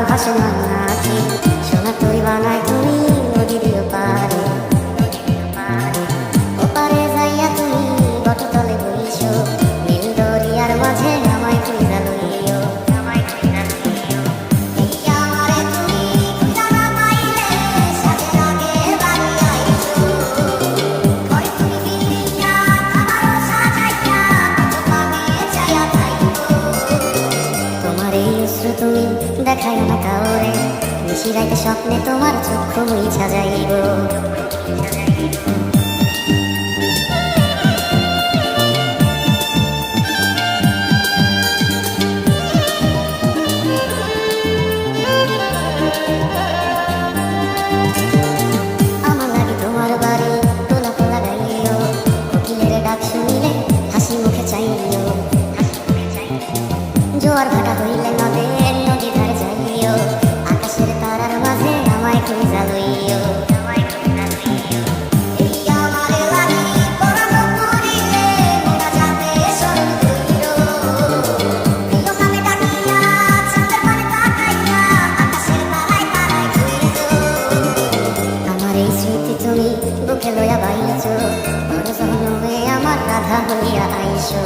ভাসে নাচি সোনা তুই বানাই তুমি নদীর পারে ওপারে যাইয়া তুমি বটতলে বইছো নীল দরিয়ার মাঝে আমায় খুঁজা লইও তুমি দেখায় না কাউরে নিশিরাইতে স্বপ্নে তোমার চক্ষু মুইছা যাইব আমার লাগে তোমার বাড়ি তোলা পোলা গাইও কোকিলের ডাক শুনিলে হাসি মুখে চাইও জোয়ার ভাটা হইলে নদের নদী ধারে যাইও আকাশের তারার মাঝে আমায় খুঁজা লইও আমার এই স্মৃতি তুমি বুকে লইয়া বাইছো বড় জন্মে আমার রাধা হইয়া আইসো।